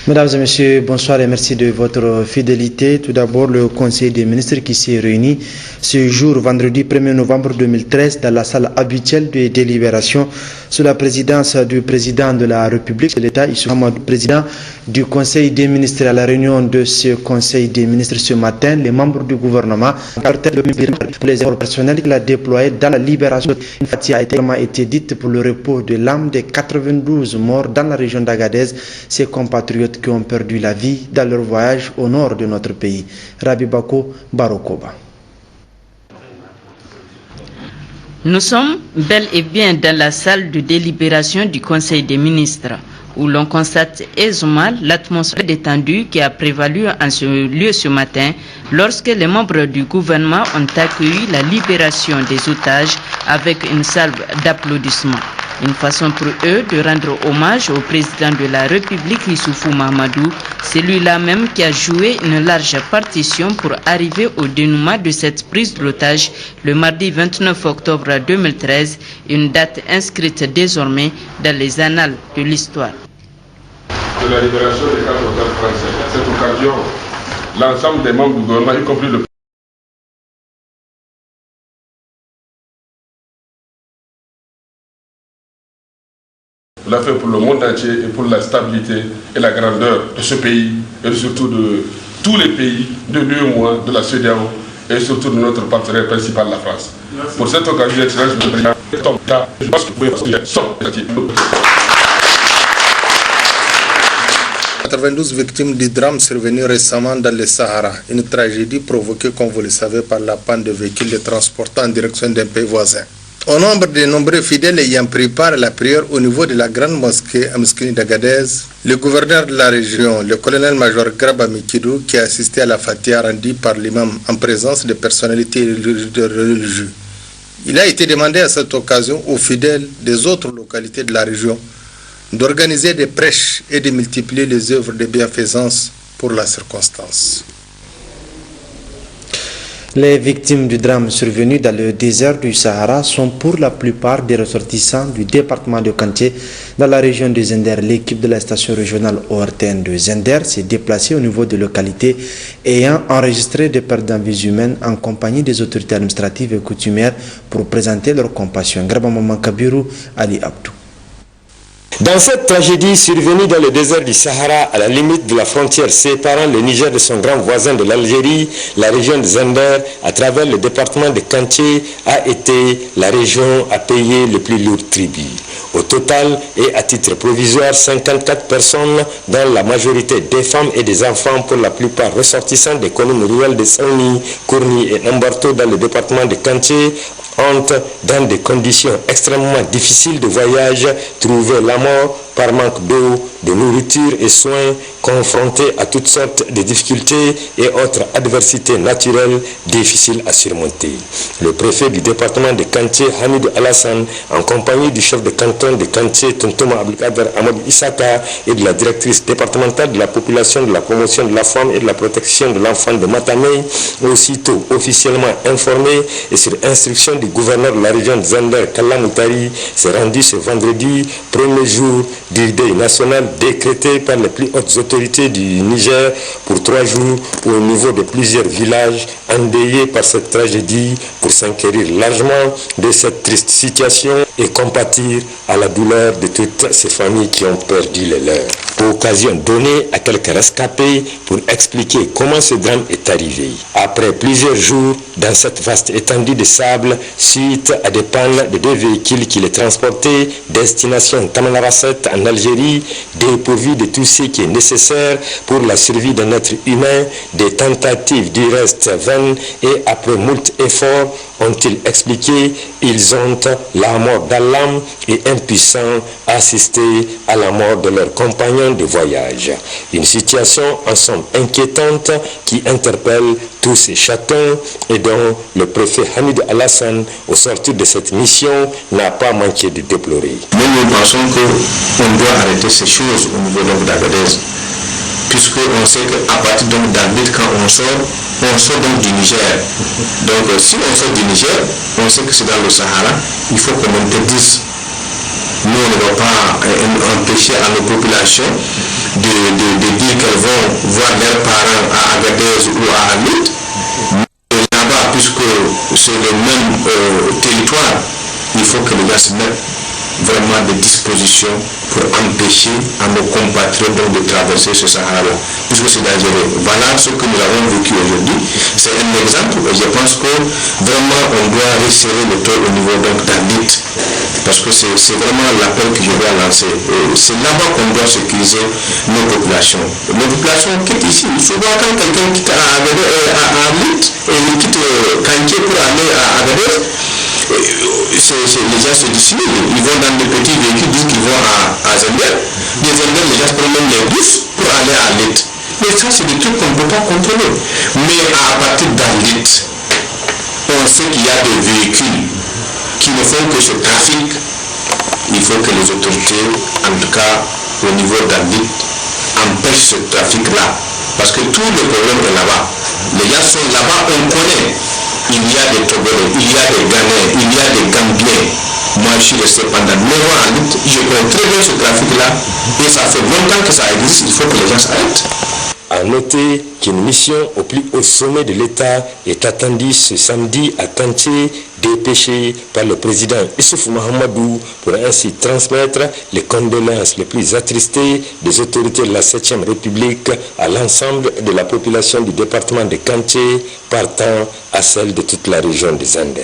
Mesdames et messieurs, bonsoir et merci de votre fidélité. Tout d'abord, le Conseil des ministres qui s'est réuni ce jour, vendredi 1er novembre 2013, dans la salle habituelle de délibération sous la présidence du président de la République de l'État, Issou Mahamadou, président du Conseil des ministres. À la réunion de ce Conseil des ministres ce matin, les membres du gouvernement pour les efforts personnels qu'il a déployés dans la libération. Une fatigue a été dite pour le repos de l'âme des 92 morts dans la région d'Agadez, ses compatriotes qui ont perdu la vie dans leur voyage au nord de notre pays. Rabi Bako Barokoba. Nous sommes bel et bien dans la salle de délibération du Conseil des ministres, où l'on constate aisément l'atmosphère détendue qui a prévalu en ce lieu ce matin lorsque les membres du gouvernement ont accueilli la libération des otages avec une salve d'applaudissements. Une façon pour eux de rendre hommage au président de la République, Issoufou Mahamadou, celui-là même qui a joué une large partition pour arriver au dénouement de cette prise d'otage le mardi 29 octobre 2013, une date inscrite désormais dans les annales de l'histoire. De la libération des 4 otages français. À cette occasion, l'ensemble des membres du gouvernement, y compris le l'a fait pour le monde entier et pour la stabilité et la grandeur de ce pays et surtout de tous les pays de l'UEMOA, de la CEDEAO et surtout de notre partenaire principal, la France. Merci. Pour cette occasion, Excellence, je pense que vous pouvez 92 victimes du drame survenu récemment dans le Sahara, une tragédie provoquée, comme vous le savez, par la panne de véhicules de transport en direction d'un pays voisin. Au nombre de nombreux fidèles ayant pris part à la prière au niveau de la grande mosquée Amskini d'Agadez, le gouverneur de la région, le colonel-major Graba Mikidou, qui a assisté à la Fatiha rendue par l'imam en présence de personnalités religieuses. Il a été demandé à cette occasion aux fidèles des autres localités de la région d'organiser des prêches et de multiplier les œuvres de bienfaisance pour la circonstance. Les victimes du drame survenu dans le désert du Sahara sont pour la plupart des ressortissants du département de Kanté dans la région de Zender. L'équipe de la station régionale ORTN de Zender s'est déplacée au niveau de localités ayant enregistré des pertes en vies humaines en compagnie des autorités administratives et coutumières pour présenter leur compassion. Graba Maman Kabiru, Ali Abdou. Dans cette tragédie survenue dans le désert du Sahara, à la limite de la frontière séparant le Niger de son grand voisin de l'Algérie, la région de Zender, à travers le département de Kanté, a été la région à payer le plus lourd tribut. Au total, et à titre provisoire, 54 personnes, dont la majorité des femmes et des enfants, pour la plupart ressortissants des communes rurales de Saouni, Kourni et Nambarto dans le département de Kanté, ont, dans des conditions extrêmement difficiles de voyage, trouvé la mort par manque d'eau, de nourriture et soins, confrontés à toutes sortes de difficultés et autres adversités naturelles difficiles à surmonter. Le préfet du département de Kanté, Hamidou Alassane, en compagnie du chef de canton de Kanté, Tonton Abdelkader Amadou Issaka, et de la directrice départementale de la population, de la promotion de la femme et de la protection de l'enfant de Matamé, aussitôt officiellement informé et sur instruction du gouverneur de la région de Zender, Kalla Moutari, s'est rendu ce vendredi, premier jour du deuil national décrété par les plus hautes autorités du Niger pour 3 jours au niveau de plusieurs villages endeuillés par cette tragédie pour s'enquérir largement de cette triste situation et compatir à la douleur de toutes ces familles qui ont perdu les leurs. Occasion donnée à quelques rescapés pour expliquer comment ce drame est arrivé. Après plusieurs jours dans cette vaste étendue de sable, suite à des pannes de 2 véhicules qui les transportaient destination Tamanrasset en Algérie, dépourvus de tout ce qui est nécessaire pour la survie d'un être humain, des tentatives du reste vaines et après moult efforts, ont-ils expliqué, ils ont la mort d'Allah et impuissants à assister à la mort de leurs compagnons de voyage. Une situation en somme inquiétante qui interpelle tous ces chatons et dont le préfet Hamidou Alassane, au sortir de cette mission, n'a pas manqué de déplorer. Nous pensons qu'on doit arrêter ces choses au niveau d'Agadez, puisqu'on sait qu'à partir d'Arlit, quand on sort donc du Niger. Donc si on sort du Niger, on sait que c'est dans le Sahara, il faut qu'on interdise. Nous, on ne va pas empêcher à nos populations de dire qu'elles vont voir leurs parents à Agadez ou à Alit. Là-bas, puisque c'est le même territoire, il faut que les gars se mettent vraiment des dispositions pour empêcher à nos compatriotes donc de traverser ce Sahara-là, puisque c'est dangereux. Voilà ce que nous avons vécu aujourd'hui. C'est un exemple et je pense que vraiment on doit resserrer le taux au niveau donc d'Alit, parce que c'est vraiment l'appel que je dois lancer. C'est là-bas qu'on doit sécuriser nos populations. Les populations quittent ici. Souvent quand quelqu'un quitte à Alit et il quitte Kanké pour aller à Agadez, les gens se dissimulent, ils vont dans des petits véhicules, disent qu'ils vont à Zender. Des Zender, les gens prennent les bus pour aller à Alit. Mais ça, c'est des trucs qu'on ne peut pas contrôler. Mais à partir d'Alit, on sait qu'il y a des véhicules qui ne font que ce trafic. Il faut que les autorités, en tout cas au niveau d'Alit, empêchent ce trafic-là. Parce que tout le problème est là-bas. Les gens sont là-bas, on connaît. Il y a des Togolais, il y a des Ghanéens, il y a des Gambiens. Moi, je suis resté pendant 9 ans en lutte. Je connais très bien ce trafic-là. Et ça fait longtemps que ça existe. Il faut que les gens s'arrêtent. À noter qu'une mission au plus haut sommet de l'État est attendue ce samedi à Kanché, dépêchée par le président Issoufou Mahamadou pour ainsi transmettre les condoléances les plus attristées des autorités de la 7e République à l'ensemble de la population du département de Kanché, partant à celle de toute la région des Andes.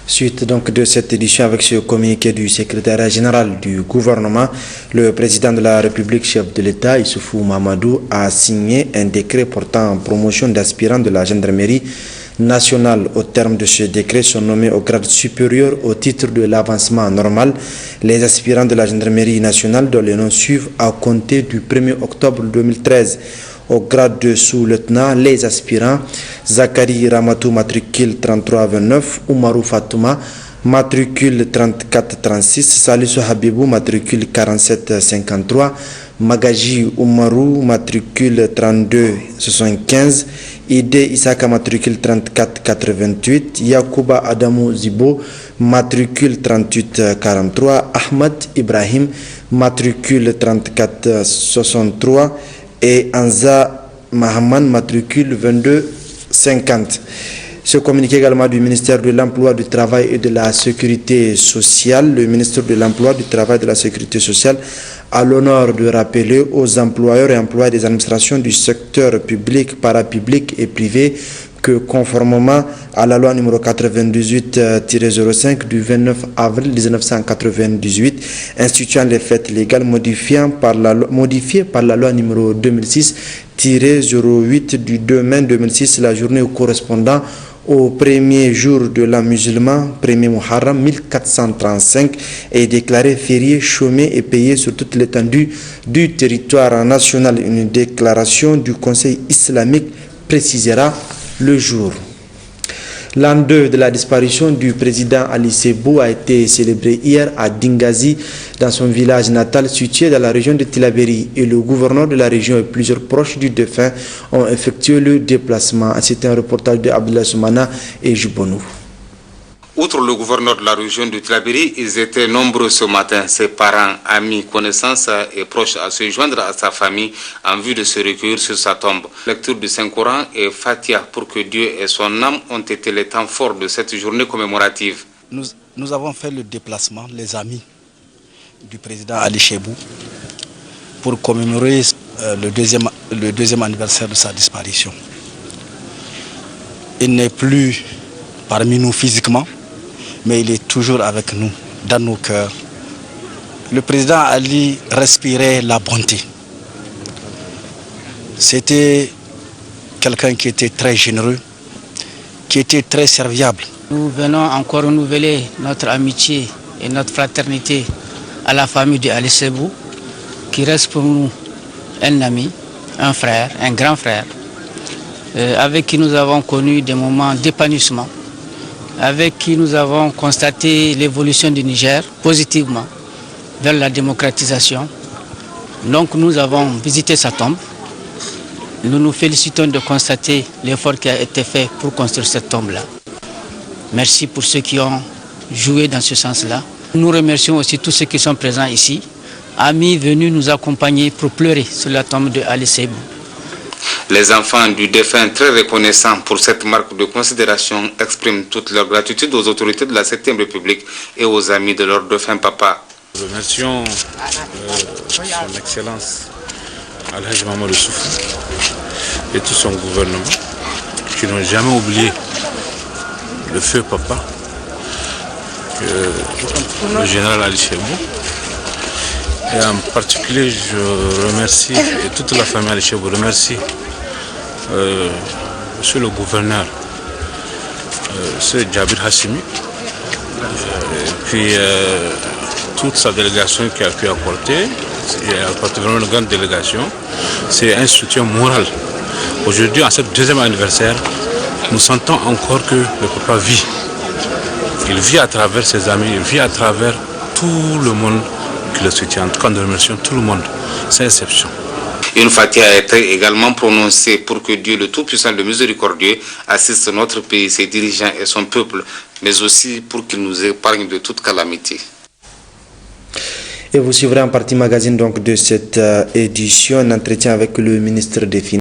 Suite donc de cette édition avec ce communiqué du secrétaire général du gouvernement, le président de la République, chef de l'État, Issoufou Mahamadou, a signé un décret portant promotion d'aspirants de la gendarmerie nationale. Au terme de ce décret, sont nommés au grade supérieur au titre de l'avancement normal les aspirants de la gendarmerie nationale dont les noms suivent à compter du 1er octobre 2013. Au grade de sous-lieutenant, les aspirants Zakari Ramatou, matricule 3329, Oumarou Fatouma, matricule 3436, Salissou Habibou, matricule 4753, Magaji Oumarou, matricule 3275, Ide Isaka, matricule 3488, Yakuba Adamou Zibo, matricule 3843, Ahmad Ibrahim, matricule 3463, et Anza Mahaman, matricule 2250. Ce communiqué également du ministère de l'Emploi, du Travail et de la Sécurité sociale. Le ministre de l'Emploi, du Travail et de la Sécurité sociale a l'honneur de rappeler aux employeurs et employés des administrations du secteur public, parapublic et privé que conformément à la loi numéro 98-05 du 29 avril 1998 instituant les fêtes légales modifiées par la loi numéro 2006-08 du 2 mai 2006, la journée correspondant au premier jour de l'an musulman, 1er Muharram 1435, est déclarée férié, chômé et payé sur toute l'étendue du territoire national. Une déclaration du Conseil islamique précisera le jour. L'an 2 de la disparition du président Ali Sebou a été célébré hier à Dingazi, dans son village natal situé dans la région de Tillabéri, et le gouverneur de la région et plusieurs proches du défunt ont effectué le déplacement. C'est un reportage de Abdullah Soumana et Jubonou. Outre le gouverneur de la région de Tillabéri, ils étaient nombreux ce matin, ses parents, amis, connaissances et proches à se joindre à sa famille en vue de se recueillir sur sa tombe. Lecture du Saint-Coran et Fatiha pour que Dieu et son âme ont été les temps forts de cette journée commémorative. Nous avons fait le déplacement, les amis du président Ali Sebou, pour commémorer le deuxième anniversaire de sa disparition. Il n'est plus parmi nous physiquement, mais il est toujours avec nous, dans nos cœurs. Le président Ali respirait la bonté. C'était quelqu'un qui était très généreux, qui était très serviable. Nous venons encore renouveler notre amitié et notre fraternité à la famille de Ali Sebou, qui reste pour nous un ami, un frère, un grand frère, avec qui nous avons connu des moments d'épanouissement, avec qui nous avons constaté l'évolution du Niger positivement vers la démocratisation. Donc nous avons visité sa tombe. Nous nous félicitons de constater l'effort qui a été fait pour construire cette tombe-là. Merci pour ceux qui ont joué dans ce sens-là. Nous remercions aussi tous ceux qui sont présents ici amis venus nous accompagner pour pleurer sur la tombe de Ali Sebou. Les enfants du défunt, très reconnaissants pour cette marque de considération, expriment toute leur gratitude aux autorités de la 7e République et aux amis de leur défunt papa. Nous remercions son Excellence Al-Hajj Mamadou Soufou et tout son gouvernement qui n'ont jamais oublié le feu papa, le général Ali Sebou. Et en particulier, je remercie, et toute la famille Ali Sebou remercie monsieur le gouverneur, monsieur Djabir Hassimi, et puis toute sa délégation qui a pu apporter. Il a apporté vraiment une grande délégation. C'est un soutien moral. Aujourd'hui, en ce deuxième anniversaire, nous sentons encore que le papa vit. Il vit à travers ses amis, il vit à travers tout le monde qui le soutient. En tout cas, nous remercions tout le monde, sans exception. Une fatiha a été également prononcée pour que Dieu le Tout-Puissant, le Miséricordieux, assiste notre pays, ses dirigeants et son peuple, mais aussi pour qu'il nous épargne de toute calamité. Et vous suivrez en partie magazine donc de cette édition un entretien avec le ministre des Finances.